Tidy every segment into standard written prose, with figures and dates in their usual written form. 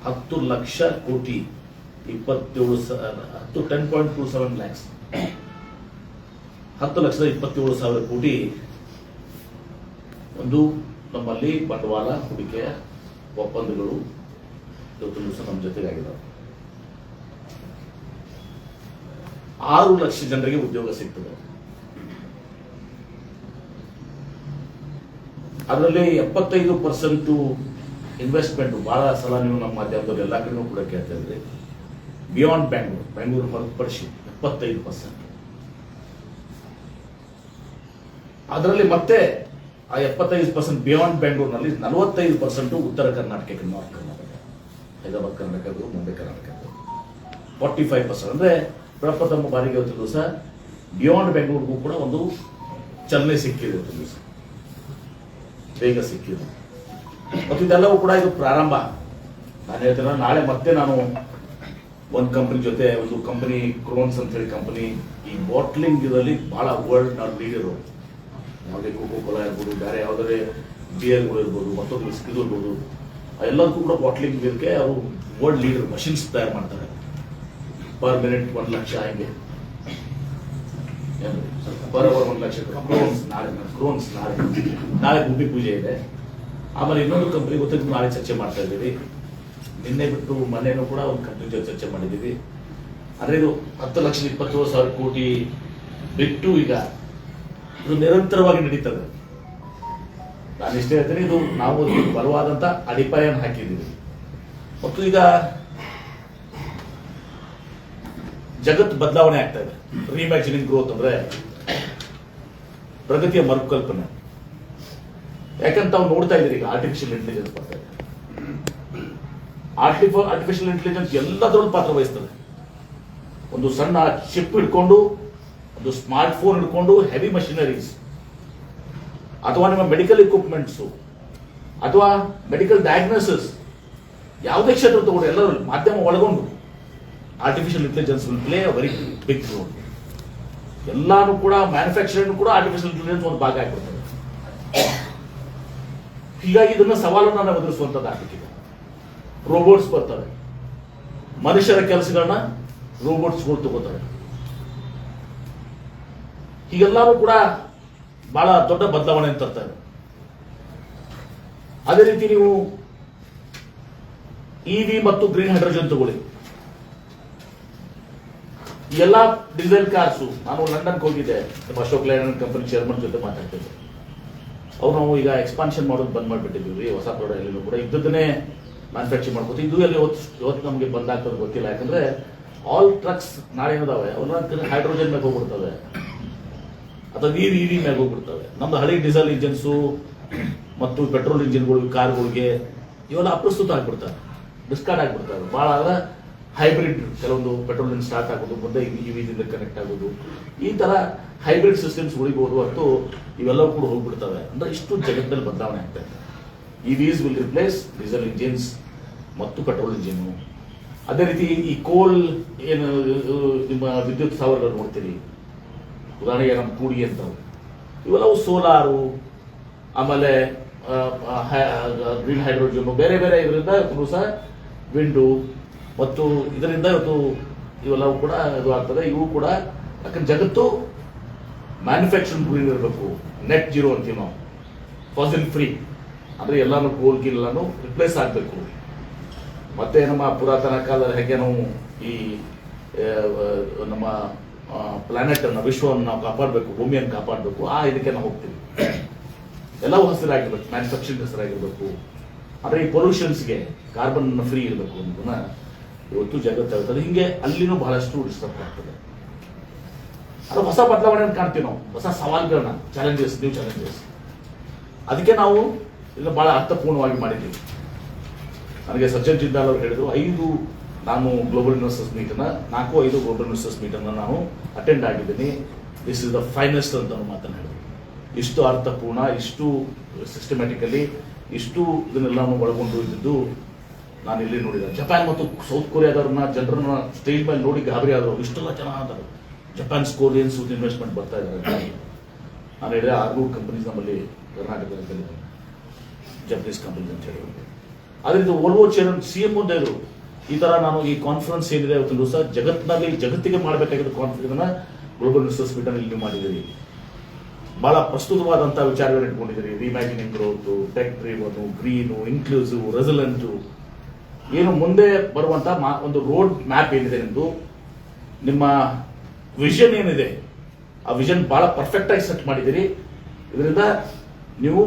10 ಲಕ್ಷ ಕೋಟಿ 10.27 ಲ್ಯಾಕ್ಸ್ 10,27,000 ಕೋಟಿ ಒಂದು ನಮ್ಮಲ್ಲಿ ಬಂಡವಾಳ ಹೂಡಿಕೆಯ ಒಪ್ಪಂದಗಳು ಇವತ್ತು ದಿವಸ ನಮ್ಮ ಜೊತೆಗಾಗಿದ್ದಾವೆ. 6 ಲಕ್ಷ ಜನರಿಗೆ ಉದ್ಯೋಗ ಸಿಗ್ತದೆ. ಅದರಲ್ಲಿ 75% ಇನ್ವೆಸ್ಟ್ಮೆಂಟ್. ಬಹಳ ಸಲ ನೀವು ನಮ್ಮ ಮಾಧ್ಯಮದಲ್ಲಿ ಎಲ್ಲ ಕಡೆನೂ ಕೂಡ ಕೇಳ್ತಾ ಇದ್ರಿ, ಬಿಯಾಂಡ್ ಬೆಂಗಳೂರು ಹೊರತುಪಡಿಸಿ 75%. ಅದರಲ್ಲಿ ಮತ್ತೆ ಆ 75% ಬಿಯಾಂಡ್ ಬೆಂಗಳೂರಿನಲ್ಲಿ 45% ಉತ್ತರ ಕರ್ನಾಟಕಕ್ಕೆ, ನಾರ್ತ್ ಕರ್ನಾಟಕ, ಹೈದರಾಬಾದ್ ಕರ್ನಾಟಕ, ಮುಂಬೈ ಕರ್ನಾಟಕ 45%. ಅಂದ್ರೆ ಪ್ರಪ್ರಥಮ ಬಾರಿಗೆ ಇವತ್ತು ದಿವಸ ಬಿಯಾಂಡ್ ಬೆಂಗಳೂರಿಗೂ ಕೂಡ ಒಂದು ಚಲನೆ ಸಿಕ್ಕಿದೆ, ಇವತ್ತು ದಿವಸ ಬೇಗ ಸಿಕ್ಕಿದೆ. ಮತ್ತು ಇದೆಲ್ಲವೂ ಕೂಡ ಇದು ಪ್ರಾರಂಭ. ನಾನು ಹೇಳ್ತೇನೆ, ನಾಳೆ ಮತ್ತೆ ನಾನು ಒಂದು ಕಂಪನಿ ಜೊತೆ, ಒಂದು ಕಂಪನಿ ಕ್ರೋನ್ಸ್ ಅಂತ ಹೇಳಿ ಕಂಪನಿ, ಈ ಬಾಟ್ಲಿಂಗ್ ಇದರಲ್ಲಿ ಬಹಳ ವರ್ಲ್ಡ್ ಲೀಡರು. ಯಾವುದೇ ಕೋಕೋ ಕೋಲಾ ಇರ್ಬೋದು, ಬೇರೆ ಯಾವುದೇ ಬಿಯರ್ಗಳು ಇರ್ಬೋದು, ಮತ್ತೊಂದು ವಿಸ್ಕಿ ಇರ್ಬೋದು, ಎಲ್ಲದಕ್ಕೂ ಕೂಡ ಬಾಟ್ಲಿಂಗ್ ಇದಕ್ಕೆ ಅವರು ವರ್ಲ್ಡ್ ಲೀಡರ್. ಮಷಿನ್ಸ್ ತಯಾರು ಮಾಡ್ತಾರೆ, ಪರ್ ಮಿನಿಟ್ 1 ಲಕ್ಷ, ಹಿಂಗೆ ಪರ್ ಅವರ್ 1 ಲಕ್ಷ ಕ್ರೋನ್ಸ್. ನಾಳೆ ಗುಬ್ಬಿ ಪೂಜೆ ಇದೆ. ಆಮೇಲೆ ಇನ್ನೊಂದು ಕಂಪನಿ ಗೊತ್ತಿದ್ದು ನಾಳೆ ಚರ್ಚೆ ಮಾಡ್ತಾ ಇದ್ದೀವಿ. ನಿನ್ನೆ ಬಿಟ್ಟು ಮೊನ್ನೆನೂ ಕೂಡ ಒಂದು ಕಂಪನಿ ಜೊತೆ ಚರ್ಚೆ ಮಾಡಿದ್ದೀವಿ. ಅಂದ್ರೆ ಇದು 10,27,000 ಕೋಟಿ ಬಿಟ್ಟು ಈಗ ಇದು ನಿರಂತರವಾಗಿ ನಡೀತದೆ. ನಾನು ಇಷ್ಟೇ ಹೇಳ್ತೀನಿ, ಇದು ನಾವು ಬಲವಾದಂತ ಅಡಿಪಾಯನ ಹಾಕಿದ್ದೀವಿ. ಮತ್ತು ಈಗ ಜಗತ್ತು ಬದಲಾವಣೆ ಆಗ್ತಾ ಇದೆ. ರೀಇಮ್ಯಾಜಿನಿಂಗ್ ಗ್ರೋತ್ ಅಂದ್ರೆ ಪ್ರಗತಿಯ ಮರುಕಲ್ಪನೆ. ಯಾಕಂತ ನಾವು ನೋಡ್ತಾ ಇದ್ದೀರಿ, ಈಗ ಆರ್ಟಿಫಿಷಿಯಲ್ ಇಂಟೆಲಿಜೆನ್ಸ್ ಬರ್ತಾ ಇದೆ. ಆರ್ಟಿಫಿಷಿಯಲ್ ಇಂಟೆಲಿಜೆನ್ಸ್ ಎಲ್ಲದರಲ್ಲೂ ಪಾತ್ರ ವಹಿಸ್ತದೆ. ಒಂದು ಸಣ್ಣ ಚಿಪ್ ಹಿಡ್ಕೊಂಡು, ಒಂದು ಸ್ಮಾರ್ಟ್ ಫೋನ್ ಹಿಡ್ಕೊಂಡು, ಹೆವಿ ಮಷಿನರೀಸ್, ಅಥವಾ ನಿಮ್ಮ ಮೆಡಿಕಲ್ ಇಕ್ವಿಪ್ಮೆಂಟ್ಸು, ಅಥವಾ ಮೆಡಿಕಲ್ ಡಯಾಗ್ನೋಸಿಸ್, ಯಾವುದೇ ಕ್ಷೇತ್ರ ತಗೊಂಡು ಎಲ್ಲರೂ ಮಾಧ್ಯಮ ಒಳಗೊಂಡು artificial intelligence will play a very big role. ಎಲ್ಲಾನು ಕೂಡ ಮ್ಯಾನುಫ್ಯಾಕ್ಚರಿಂಗ್ ಕೂಡ ಆರ್ಟಿಫಿಷಿಯಲ್ ಇಂಟೆಲಿಜೆನ್ಸ್ ಒಂದು ಭಾಗ ಆಗಿಬಿಡ್ತದೆ. ಹೀಗಾಗಿ ಇದನ್ನ ಸವಾಲನ್ನು ನಾವು ಎದುರಿಸುವಂತದ್ದಾಗ್ತಿದೆ. ರೋಬೋಟ್ಸ್ ಬರ್ತವೆ, ಮನುಷ್ಯರ ಕೆಲಸಗಳನ್ನ ರೋಬೋಟ್ಸ್ಗಳು ತಗೋತಾರೆ. ಹೀಗೆಲ್ಲರೂ ಕೂಡ ಬಹಳ ದೊಡ್ಡ ಬದಲಾವಣೆ ಅಂತ ತರ್ತಾರೆ. ಅದೇ ರೀತಿ ನೀವು ಇವಿ ಮತ್ತು ಗ್ರೀನ್ ಹೈಡ್ರೋಜನ್ ತಗೊಳ್ಳಿ. ಎಲ್ಲ ಡೀಸೆಲ್ ಕಾರ್ಸು, ನಾನು ಲಂಡನ್ಗೆ ಹೋಗಿದ್ದೆ, ಅಶೋಕ್ ಲೈಲ್ಯಾಂಡ್ ಕಂಪನಿ ಚೇರ್ಮನ್ ಜೊತೆ ಮಾತಾಡ್ತಿದ್ದೆ. ಅವ್ರು ನಾವು ಈಗ ಎಕ್ಸ್ಪಾನ್ಷನ್ ಮಾಡೋದು ಬಂದ್ ಮಾಡಿಬಿಟ್ಟಿದ್ವಿ. ಹೊಸ ಪ್ರಾಡಕ್ಟ್ ಕೂಡ ಇದ್ದನ್ನೇ ಮ್ಯಾನುಫ್ಯಾಕ್ಚರ್ ಮಾಡ್ಕೋತೀವಿ. ಇದು ಎಲ್ಲಿ ಇವತ್ತು ನಮಗೆ ಬಂದಾಗ್ತದೆ ಗೊತ್ತಿಲ್ಲ. ಯಾಕಂದ್ರೆ ಆಲ್ ಟ್ರಕ್ಸ್ ನಾಳೆ ಏನಿದಾವೆ ಅವನ್ನ ಹೈಡ್ರೋಜನ್ ಮೇಲೆ ಹೋಗ್ಬಿಡ್ತವೆ, ಅಥವಾ ಇವಿ ಮೇಲೆ ಹೋಗ್ಬಿಡ್ತವೆ. ನಮ್ದು ಹಳಿ ಡೀಸೆಲ್ ಇಂಜಿನ್ಸು ಮತ್ತು ಪೆಟ್ರೋಲ್ ಇಂಜಿನ್ಗಳು ಕಾರ್ಗಳಿಗೆ ಇವೆಲ್ಲ ಅಪ್ರಸ್ತುತ ಆಗ್ಬಿಡ್ತಾರೆ, ಡಿಸ್ಕಾರ್ಡ್ ಆಗ್ಬಿಡ್ತಾರೆ. ಬಹಳ ಹೈಬ್ರಿಡ್, ಕೆಲವೊಂದು ಪೆಟ್ರೋಲ್ ಸ್ಟಾರ್ಟ್ ಆಗೋದು, ಮುಂದೆ ಇವಿದಿಂದ ಕನೆಕ್ಟ್ ಆಗೋದು, ಈ ತರ ಹೈಬ್ರಿಡ್ ಸಿಸ್ಟಮ್ಸ್ ಉಳಿಬಹುದು. ಮತ್ತು ಇವೆಲ್ಲವೂ ಕೂಡ ಹೋಗ್ಬಿಡ್ತವೆ. ಅಂದ್ರೆ ಇಷ್ಟು ಜಗತ್ತಿನಲ್ಲಿ ಬದಲಾವಣೆ ಆಗ್ತಾ ಇದೆ. ಇವಿಸ್ ವಿಲ್ ರಿಪ್ಲೇಸ್ ಡೀಸೆಲ್ ಇಂಜಿನ್ಸ್ ಮತ್ತು ಪೆಟ್ರೋಲ್ ಇಂಜಿನ್. ಅದೇ ರೀತಿ ಈ ಕೋಲ್ ಏನು ನಿಮ್ಮ ವಿದ್ಯುತ್ ಸ್ಥಾವರಗಳು ನೋಡ್ತೀರಿ, ಉದಾಹರಣೆಗೆ ನಮ್ಮ ಕೂಡಿ ಅಂತ, ಇವೆಲ್ಲವೂ ಸೋಲಾರು, ಆಮೇಲೆ ಗ್ರೀನ್ ಹೈಡ್ರೋಜನ್, ಬೇರೆ ಬೇರೆ ಇದರಿಂದ ಸಹ ವಿಂಡು, ಮತ್ತು ಇದರಿಂದ ಇವತ್ತು ಇವೆಲ್ಲವೂ ಕೂಡ ಇದು ಆಗ್ತದೆ. ಇವು ಕೂಡ ಯಾಕಂದ್ರೆ ಜಗತ್ತು ಮ್ಯಾನುಫ್ಯಾಕ್ಚರಿಂಗ್ ಗ್ರೀನ್ ಇರಬೇಕು, ನೆಟ್ ಜೀರೋ ಅಂತೀವಿ ನಾವು, ಫಾಸಿಲ್ ಫ್ರೀ. ಅಂದ್ರೆ ಎಲ್ಲಾನು ಕೋಲ್ ಗೀಲ್ ಎಲ್ಲಾನು ರಿಪ್ಲೇಸ್ ಆಗಬೇಕು. ಮತ್ತೆ ನಮ್ಮ ಪುರಾತನ ಕಾಲದ ಹೇಗೆ ನಾವು ಈ ನಮ್ಮ ಪ್ಲಾನೆಟ್ ಅನ್ನ, ವಿಶ್ವವನ್ನು ನಾವು ಕಾಪಾಡಬೇಕು, ಭೂಮಿಯನ್ನು ಕಾಪಾಡಬೇಕು, ಆ ಇದಕ್ಕೆ ನಾವು ಹೋಗ್ತೀವಿ. ಎಲ್ಲವೂ ಹಸಿರಾಗಿರ್ಬೇಕು, ಮ್ಯಾನುಫ್ಯಾಕ್ಚರಿಂಗ್ ಹಸಿರಾಗಿರ್ಬೇಕು. ಅಂದ್ರೆ ಈ ಪೊಲ್ಯೂಷನ್ಸ್ಗೆ ಕಾರ್ಬನ್ ಫ್ರೀ ಇರಬೇಕು ಅನ್ನೋದನ್ನ ಇವತ್ತು ಜಗತ್ತು ಹೇಳ್ತದೆ. ಹಿಂಗೆ ಅಲ್ಲಿನೂ ಬಹಳಷ್ಟು ಡಿಸ್ಟರ್ಬ್ ಆಗ್ತದೆ. ಅದು ಹೊಸ ಬದಲಾವಣೆಯನ್ನು ಕಾಣ್ತೀವಿ ನಾವು, ಹೊಸ ಸವಾಲುಗಳನ್ನ, ಚಾಲೆಂಜಸ್, ನ್ಯೂ ಚಾಲೆಂಜಸ್. ಅದಕ್ಕೆ ನಾವು ಇದನ್ನ ಬಹಳ ಅರ್ಥಪೂರ್ಣವಾಗಿ ಮಾಡಿದ್ದೀವಿ. ನನಗೆ ಸಜ್ಜನ್ ಜಿಂದಾಲ್ ಅವರು ಹೇಳಿದ್ರು, 5 ನಾನು ಗ್ಲೋಬಲ್ ಇನ್ವೆಸ್ಟರ್ಸ್ ಮೀಟನ್ನ 4-5 ಗ್ಲೋಬಲ್ ಇನ್ವೆಸ್ಟರ್ಸ್ ಮೀಟನ್ನ ನಾನು ಅಟೆಂಡ್ ಆಗಿದ್ದೀನಿ. ದಿಸ್ ಇಸ್ ದ ಫೈನೆಸ್ಟ್ ಅಂತ ಮಾತನ್ನು ಹೇಳಿದ್ರು. ಇಷ್ಟು ಅರ್ಥಪೂರ್ಣ, ಇಷ್ಟು ಸಿಸ್ಟಮ್ಯಾಟಿಕಲಿ, ಇಷ್ಟು ಇದನ್ನೆಲ್ಲ ಒಳಗೊಂಡು ಇದ್ದು ನಾನು ಇಲ್ಲಿ ನೋಡಿದೆ. ಜಪಾನ್ ಮತ್ತು ಸೌತ್ ಕೊರಿಯಾದವ್ರನ್ನ, ಜನರನ್ನ ಸ್ಟೇಜ್ ಮೇಲೆ ನೋಡಿ ಗಾಬರಿ ಆದರು. ಇಷ್ಟೆಲ್ಲ ಚೆನ್ನಾಗಿ ಜಪಾನ್ಸ್ ಕೊರಿಯನ್ಸ್ ಇನ್ವೆಸ್ಟ್ಮೆಂಟ್ ಬರ್ತಾ ಇದ್ದಾರೆ. ನಾನು ಹೇಳಿದೆ 600 ಕಂಪನೀಸ್ ನಮ್ಮಲ್ಲಿ ಕರ್ನಾಟಕದಲ್ಲಿ ಜಪನೀಸ್ ಕಂಪನೀಸ್ ಅಂತ ಹೇಳಿ. ಅದರಿಂದ ಓಲ್ವೋ ಚೇರ್ CM ಮುಂದೆ ಇದ್ರು, ಈ ತರ ನಾನು ಈ ಕಾನ್ಫರೆನ್ಸ್ ಏನಿದೆ ಇವತ್ತಿನ ದಿವಸ ಜಗತ್ತಿಗೆ ಮಾಡಬೇಕಾಗಿದ್ದ ಕಾನ್ಫರೆನ್ಸ್ ಗ್ಲೋಬಲ್ ರಿಸೋರ್ಸ್ ಮೀಟ್ ಇಲ್ಲಿ ನೀವು ಮಾಡಿದ್ದೀರಿ. ಬಹಳ ಪ್ರಸ್ತುತವಾದಂತಹ ವಿಚಾರಗಳು ಇಟ್ಕೊಂಡಿದ್ದೀರಿ. Reimagining growth, tech driven, green, inclusive, resilient, ಏನು ಮುಂದೆ ಬರುವಂತ ಒಂದು ರೋಡ್ ಮ್ಯಾಪ್ ಏನಿದೆ ನಿಮ್ದು, ನಿಮ್ಮ ವಿಷನ್ ಏನಿದೆ ಆ ವಿಷನ್ ಬಹಳ ಪರ್ಫೆಕ್ಟ್ ಆಗಿ ಸೆಟ್ ಮಾಡಿದ್ದೀರಿ. ಇದರಿಂದ ನೀವು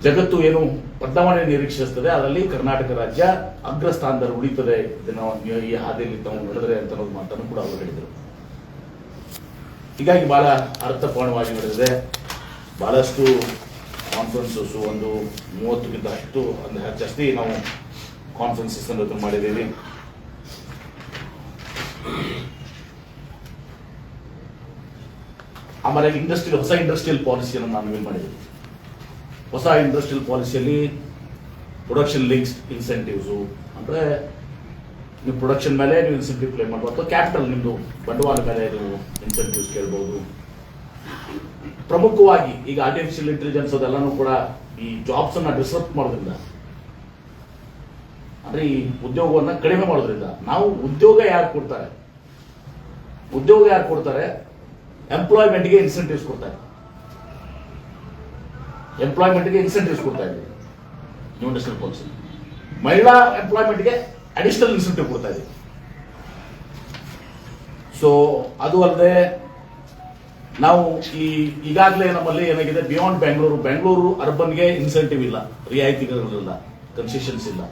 ಜಗತ್ತು ಏನು ಬದಲಾವಣೆ ನಿರೀಕ್ಷಿಸುತ್ತದೆ ಅದರಲ್ಲಿ ಕರ್ನಾಟಕ ರಾಜ್ಯ ಅಗ್ರ ಸ್ಥಾನದಲ್ಲಿ ಉಳಿತದೆ, ಈ ಹಾದಿಯಲ್ಲಿ ತಾವು ನಡೆದರೆ ಅಂತ ಅನ್ನೋದು ಮಾತನ್ನು ಕೂಡ ಅವರು ಹೇಳಿದರು. ಹೀಗಾಗಿ ಬಹಳ ಅರ್ಥಪೂರ್ಣವಾಗಿ ನಡೆದಿದೆ. ಬಹಳಷ್ಟು ಕಾನ್ಫರೆನ್ಸಸ್, ಒಂದು 30ಕ್ಕಿಂತ ಅಷ್ಟು ಜಾಸ್ತಿ ನಾವು ಕಾನ್ಫರೆನ್ಸಸ್ ಅನ್ನು ಮಾಡಿದ್ದೀವಿ. ಆಮೇಲೆ ಹೊಸ ಇಂಡಸ್ಟ್ರಿಯಲ್ ಪಾಲಿಸಿಯನ್ನು ನಾವು ಏನು ಮಾಡಿದ್ದೀವಿ. ಹೊಸ ಇಂಡಸ್ಟ್ರಿಯಲ್ ಪಾಲಿಸಿಯಲ್ಲಿ ಪ್ರೊಡಕ್ಷನ್ ಲಿಂಕ್ಸ್ ಇನ್ಸೆಂಟಿವ್ಸು, ಅಂದರೆ ನೀವು ಪ್ರೊಡಕ್ಷನ್ ಮೇಲೆ ನೀವು ಇನ್ಸೆಂಟಿವ್ ಕ್ಲೇಮ್ ಮಾಡ್ಬೋದು, ಅಥವಾ ಕ್ಯಾಪಿಟಲ್ ನಿಮ್ಮದು ಬಂಡವಾಳ ಮೇಲೆ ನೀವು ಇನ್ಸೆಂಟಿವ್ಸ್ ಕೇಳ್ಬೋದು. ಪ್ರಮುಖವಾಗಿ ಈಗ ಆರ್ಟಿಫಿಷಿಯಲ್ ಇಂಟೆಲಿಜೆನ್ಸ್ ಅದೆಲ್ಲನೂ ಕೂಡ ಈ ಜಾಬ್ಸ್ ಅನ್ನ ಡಿಸ್ಟರ್ಬ್ ಮಾಡೋದ್ರಿಂದ, ಅಂದ್ರೆ ಈ ಉದ್ಯೋಗವನ್ನ ಕಡಿಮೆ ಮಾಡೋದ್ರಿಂದ, ನಾವು ಉದ್ಯೋಗ ಯಾರು ಕೊಡ್ತಾರೆ, ಎಂಪ್ಲಾಯ್ಮೆಂಟ್ಗೆ ಇನ್ಸೆಂಟಿವ್ಸ್ ಕೊಡ್ತಾರೆ. ಎಂಪ್ಲಾಯ್ಮೆಂಟ್ಗೆ ಇನ್ಸೆಂಟಿವ್ಸ್ ಕೊಡ್ತಾ ಇದ್ದೀವಿ ನ್ಯೂ ಇಂಡಸ್ಟ್ರಿಯಲ್ ಪಾಲಿಸಿ. ಮಹಿಳಾ ಎಂಪ್ಲಾಯ್ಮೆಂಟ್ಗೆ ಅಡಿಷನಲ್ ಇನ್ಸೆಂಟಿವ್ ಕೊಡ್ತಾ ಇದ್ದೀವಿ. ಸೊ ಅದು ಅಲ್ಲದೆ ನಾವು ಈಗಾಗಲೇ ನಮ್ಮಲ್ಲಿ ಏನಾಗಿದೆ, ಬಿಯಾಂಡ್ ಬೆಂಗಳೂರು ಅರ್ಬನ್ಗೆ ಇನ್ಸೆಂಟಿವ್ ಇಲ್ಲ, ರಿಯಾಯಿತಿಗಳಿಲ್ಲ, ಕನ್ಸೆಷನ್ಸ್ ಇಲ್ಲ.